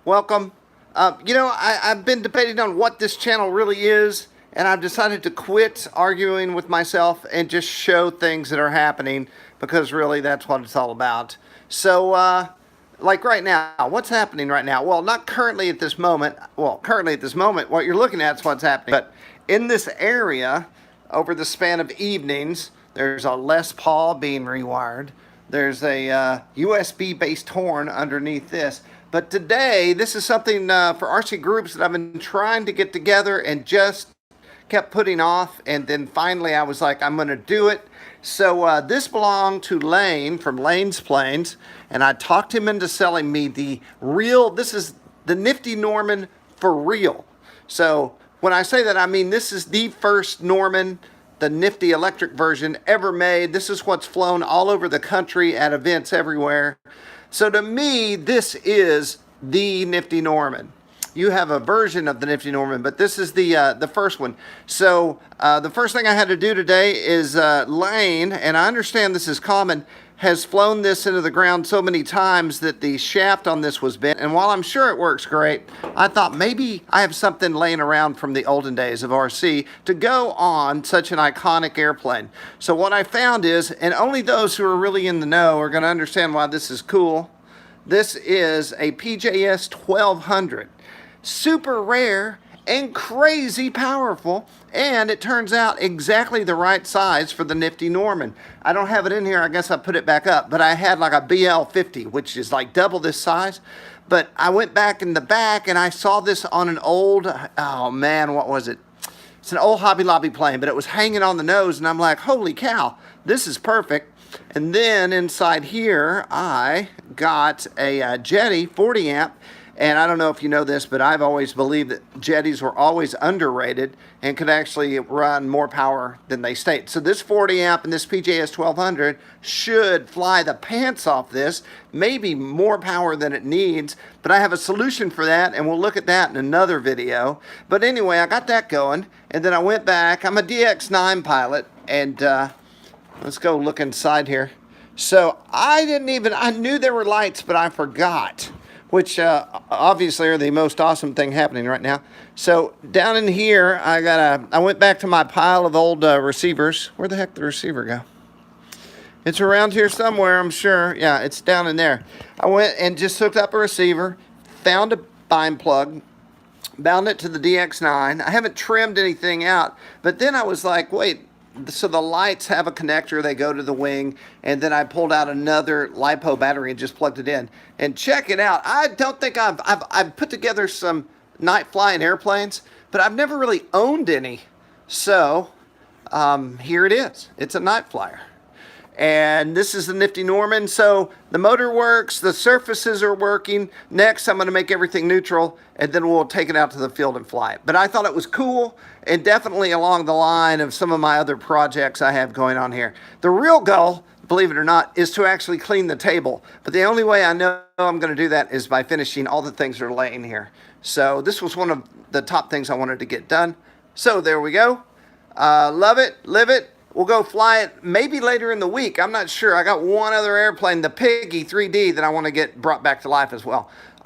welcome. I've been debating on what this channel really is, and I've decided to quit arguing with myself and just show things that are happening, because really that's what it's all about. So, like right now, what's happening right now? Well, not currently at this moment. Well, currently at this moment, what you're looking at is what's happening. But in this area, over the span of evenings, there's a Les Paul being rewired. There's a USB-based horn underneath this. But today, this is something for RC groups that I've been trying to get together and just kept putting off. And then finally, I was like, I'm going to do it. So this belonged to Lane from Lane's Planes. And I talked him into selling me the real, this is the Nifty Norman for real. So when I say that, I mean this is the first Norman, the Nifty electric version ever made. This is what's flown all over the country at events everywhere. So to me, this is the Nifty Norman. You have a version of the Nifty Norman, but this is the first one. So the first thing I had to do today is Lane, and I understand this is common, has flown this into the ground so many times that the shaft on this was bent. And while I'm sure it works great, I thought maybe I have something laying around from the olden days of RC to go on such an iconic airplane. So what I found is, and only those who are really in the know are going to understand why this is cool, this is a PJS 1200. Super rare and crazy powerful, and it turns out exactly the right size for the Nifty Norman. I don't have it in here, I guess I put it back up, but I had like a BL50, which is like double this size. But I went back in the back and I saw this on an old, oh man, what was it? It's an old Hobby Lobby plane, but it was hanging on the nose, and I'm like, holy cow, this is perfect. And then inside here, I got a Jetty 40 amp. And I don't know if you know this, but I've always believed that Jetties were always underrated and could actually run more power than they state. So this 40 amp and this PJS 1200 should fly the pants off this, maybe more power than it needs. But I have a solution for that, and we'll look at that in another video. But anyway, I got that going, and then I went back. I'm a DX9 pilot, and let's go look inside here. So I knew there were lights, but I forgot, which obviously are the most awesome thing happening right now. So down in here, I went back to my pile of old receivers. Where the heck did the receiver go? It's around here somewhere, I'm sure. Yeah, it's down in there. I went and just hooked up a receiver, found a bind plug, bound it to the DX9. I haven't trimmed anything out, but then I was like, wait, so the lights have a connector, they go to the wing, and then I pulled out another LiPo battery and just plugged it in. And check it out. I don't think I've put together some night flying airplanes, but I've never really owned any. So here it is. It's a night flyer. And this is the Nifty Norman. So the motor works, the surfaces are working. Next, I'm gonna make everything neutral, and then we'll take it out to the field and fly it. But I thought it was cool, and definitely along the line of some of my other projects I have going on here. The real goal, believe it or not, is to actually clean the table. But the only way I know I'm gonna do that is by finishing all the things that are laying here. So this was one of the top things I wanted to get done. So there we go. Love it, live it. We'll go fly it maybe later in the week. I'm not sure. I got one other airplane, the Piggy 3D, that I want to get brought back to life as well.